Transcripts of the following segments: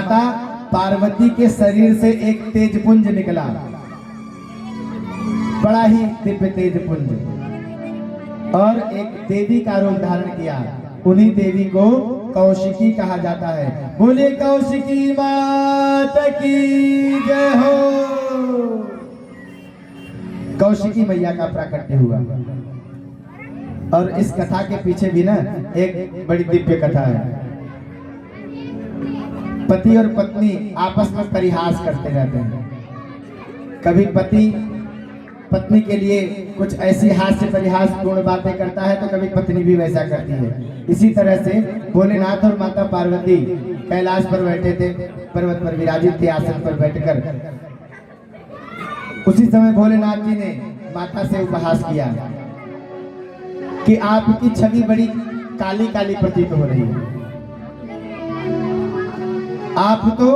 माता पार्वती के शरीर से एक तेजपुंज निकला, बड़ा ही दिव्य तेजपुंज, और एक देवी का रूप धारण किया। उन्हीं देवी को कौशिकी कहा जाता है। बोले कौशिकी मात की जय हो। कौशिकी मैया का प्राकट्य हुआ। और इस कथा के पीछे भी ना एक बड़ी दिव्य कथा है। पति और पत्नी आपस में परिहास करते रहते हैं। कभी पति पत्नी के लिए कुछ ऐसी हास्य परिहास पूर्ण बातें करता है तो कभी पत्नी भी वैसा करती है। इसी तरह से भोलेनाथ और माता पार्वती कैलाश पर बैठे थे, पर्वत पर विराजित थे आसन पर बैठकर। उसी समय भोलेनाथ जी ने माता से उपहास किया कि आपकी छवि बड़ी काली काली प्रतीत हो रही है, आप तो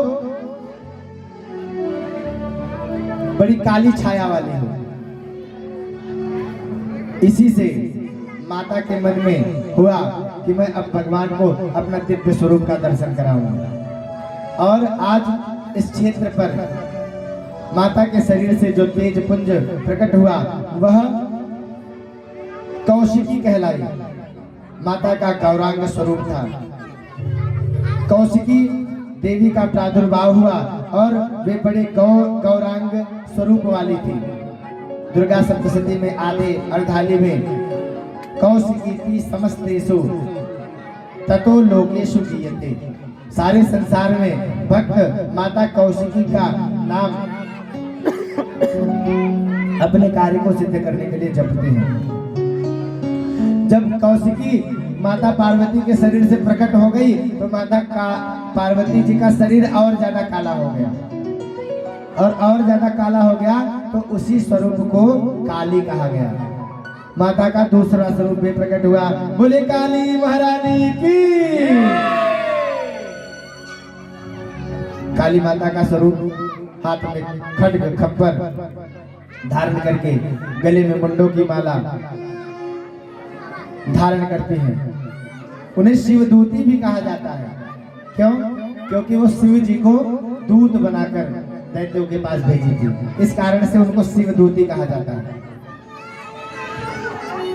बड़ी काली छाया वाली हो। इसी से माता के मन में हुआ कि मैं अब भगवान को अपना दिव्य स्वरूप का दर्शन कराऊंगा। और आज इस क्षेत्र पर माता के शरीर से जो तेज पुंज प्रकट हुआ वह कौशिकी कहलाई, माता का गौरांग स्वरूप था। कौशिकी देवी का प्रादुर्भाव हुआ और वे बड़े गौरांग स्वरूप वाली थी। दुर्गा सप्तशती में आदि अर्धाली में कौशिकी समस्तेषु ततो लोकेषु गीयते। सारे संसार में भक्त माता कौशिकी का नाम अपने कार्य को सिद्ध करने के लिए जपते हैं। जब कौशिकी माता पार्वती के शरीर से प्रकट हो गई तो माता का पार्वती जी का शरीर और ज्यादा काला हो गया, और ज्यादा काला हो गया तो उसी स्वरूप को काली कहा गया। माता का दूसरा स्वरूप भी प्रकट हुआ। बोले काली महारानी की। काली माता का स्वरूप हाथ में खड्ग खप्पर धारण करके गले में मुंडों की माला धारण करती हैं। उन्हें शिवदूती भी कहा जाता है। क्यों? क्योंकि वो शिव जी को दूत बनाकर दैत्यों के पास भेजी थी, इस कारण से उनको शिवदूती कहा जाता है।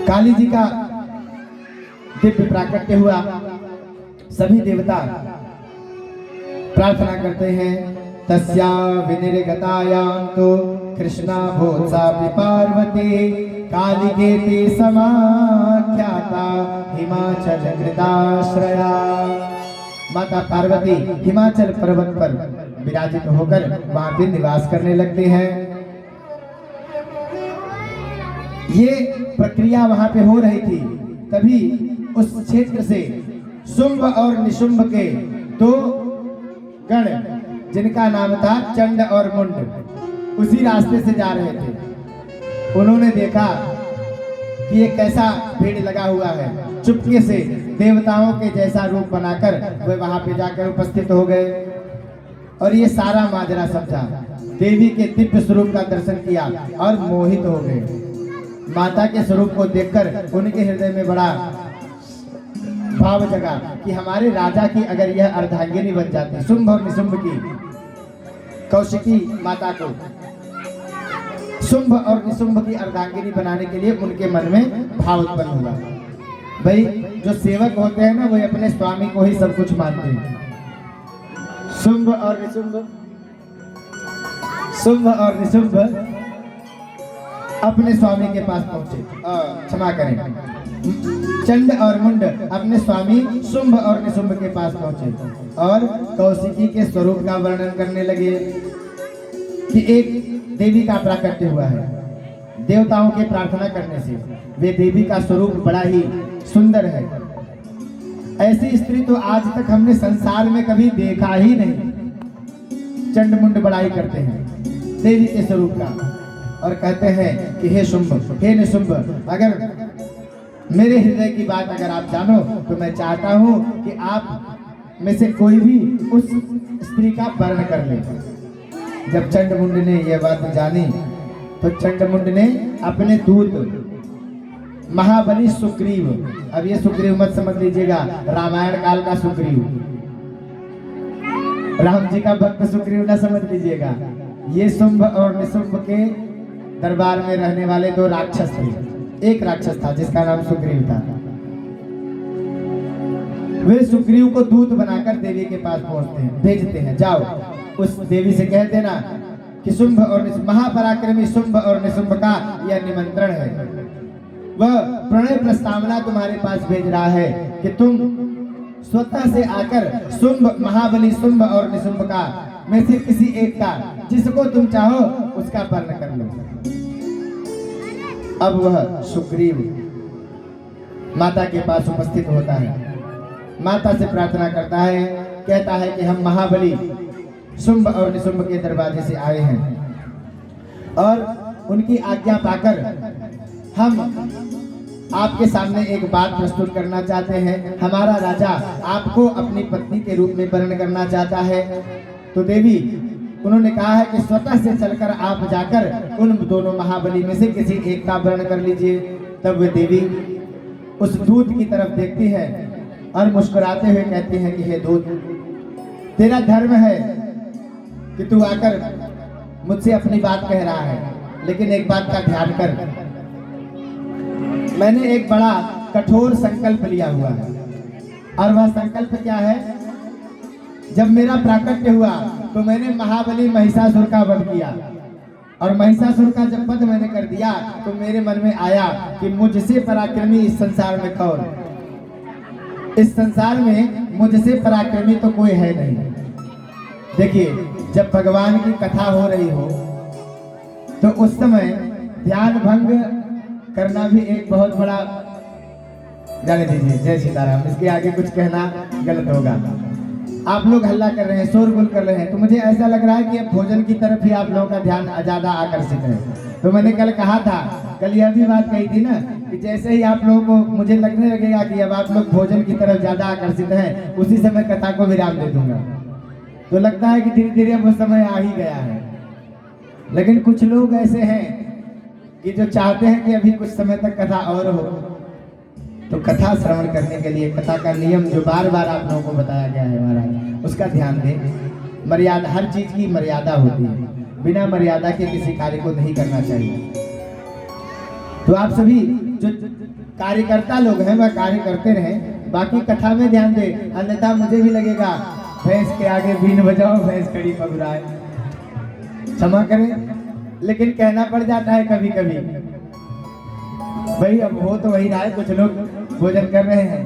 काली जी का दिव्य प्राकट्य हुआ। सभी देवता प्रार्थना करते हैं तस्या विनिर्गतायां तो कृष्णा भोत्सापि पार्वती कालिकेति समाख्याता हिमाचल कृताश्रया। माता पार्वती हिमाचल पर्वत पर विराजित होकर वहां पर निवास करने लगते हैं। ये प्रक्रिया वहां पे हो रही थी, तभी उस क्षेत्र से शुंभ और निशुंभ के दो गण, जिनका नाम था चंड और मुंड, उसी रास्ते से जा रहे थे। उन्होंने देखा कि ये कैसा भीड़ लगा हुआ है। चुपके से देवताओं के जैसा रूप बनाकर वे वहां पे जाकर उपस्थित हो गए और ये सारा माजरा समझा। देवी के दिव्य स्वरूप का दर्शन किया और मोहित हो गए। माता के स्वरूप को देखकर उनके हृदय में बड़ा भाव जगा कि हमारे राजा की अगर यह अर्धांगिनी बन जाती, शुंभ और निशुंभ की, कौशिकी माता को शुंभ और निशुंभ की अर्धांगिनी बनाने के लिए उनके मन में भाव उत्पन्न हुआ। भाई जो सेवक होते हैं ना, वो अपने स्वामी को ही सब कुछ मानते हैं। शुंभ और निशुंभ अपने स्वामी के पास पहुंचे, क्षमा करें, चंड और मुंड अपने स्वामी शुंभ और निशुंभ के पास पहुंचे और कौशिकी के स्वरूप का वर्णन करने लगे कि एक देवी का प्राकट्य हुआ है। देवताओं के प्रार्थना करने से वे देवी का स्वरूप बड़ा ही सुंदर है। ऐसी स्त्री तो आज तक हमने संसार में कभी देखा ही नहीं। चंड मुंड बड़ाई करते हैं देवी के स्वरूप का और कहते हैं कि हे शुंभ, हे निशुंभ, अगर मेरे हृदय की बात अगर आप जानो तो मैं चाहता हूं कि आप में से कोई भी उस स्त्री का वर्ण कर ले। जब चंड मुंड ने यह बात जानी तो चंड मुंड ने अपने दूत महाबली सुग्रीव, अब ये सुग्रीव मत समझ लीजिएगा रामायण काल का सुग्रीव, राम जी का भक्त सुग्रीव ना समझ लीजिएगा, ये शुंभ और निशुंभ के दरबार में रहने वाले दो राक्षस थे। एक राक्षस था जिसका नाम सुग्रीव था। वे सुग्रीव को दूत बनाकर देवी के पास पहुंचते हैं, भेजते हैं, जाओ उस देवी से कह देना कि शुंभ और महापराक्रमी शुंभ और निशुंभ का यह निमंत्रण है। वह प्रणय प्रस्तावना तुम्हारे पास भेज रहा है कि तुम स्वतः से आकर शुंभ महाबली शुंभ और निशुंभ का में से किसी एक का, जिसको तुम चाहो उसका वर्ण कर लो। अब वह सुग्रीव माता के पास उपस्थित होता है, माता से प्रार्थना करता है, कहता है कि हम महाबली शुंभ और निशुंभ के दरवाजे से आए हैं और उनकी आज्ञा पाकर हम आपके सामने एक बात प्रस्तुत करना चाहते हैं। हमारा राजा आपको अपनी पत्नी के रूप में वर्ण करना चाहता है। तो देवी उन्होंने कहा है कि स्वतः से चलकर आप जाकर उन दोनों महाबली में से किसी एक का वर्ण कर लीजिए। तब वे देवी उस दूत की तरफ देखती है और मुस्कुराते हुए कहती है कि हे दूत, तेरा धर्म है कि तू आकर मुझसे अपनी बात कह रहा है, लेकिन एक बात का ध्यान कर, मैंने एक बड़ा कठोर संकल्प लिया हुआ है। और वह संकल्प क्या है? जब मेरा प्राकट्य हुआ तो मैंने महाबली महिषासुर का वध किया, और महिषासुर का जब वध मैंने कर दिया तो मेरे मन में आया कि मुझसे पराक्रमी इस संसार में कौन? इस संसार में मुझसे पराक्रमी तो कोई है नहीं। देखिए, जब भगवान की कथा हो रही हो तो उस समय ध्यान भंग करना भी एक बहुत बड़ा, जाने दीजिए, जय सीताराम, इसके आगे कुछ कहना गलत होगा। आप लोग हल्ला कर रहे हैं, शोरगुल कर रहे हैं, तो मुझे ऐसा लग रहा है कि अब भोजन की तरफ ही आप लोगों का ध्यान ज्यादा आकर्षित है। तो मैंने कल कहा था, कल यह भी बात कही थी ना कि जैसे ही आप लोगों को मुझे लगने लगेगा कि अब आप लोग भोजन की तरफ ज्यादा आकर्षित हैं, उसी समय कथा को विराम दे दूंगा। तो लगता है कि धीरे धीरे अब वो समय आ ही गया है। लेकिन कुछ लोग ऐसे हैं कि जो चाहते हैं कि अभी कुछ समय तक कथा और हो, तो कथा श्रवण करने के लिए कथा का नियम जो बार बार आप लोगों को बताया गया है महाराज, उसका ध्यान दें। मर्यादा, हर चीज की मर्यादा होती है, बिना मर्यादा के किसी कार्य को नहीं करना चाहिए। तो आप सभी जो कार्यकर्ता लोग हैं वह कार्य करते रहें, बाकी कथा में ध्यान दें, अन्यथा मुझे भी लगेगा भैंस के आगे बीन बजाओ भैंस खड़ी पगुराए। क्षमा करें, लेकिन कहना पड़ जाता है कभी कभी। भाई अब हो तो वही रहा है, कुछ लोग भोजन कर रहे हैं।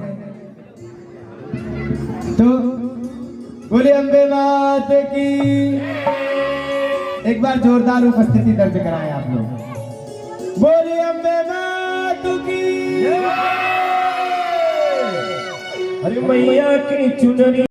तो बोले अम्बे मात की, एक बार जोरदार उपस्थिति दर्ज कराएं आप लोग। बोले अम्बे मात की, अरे मैया की चुनरी।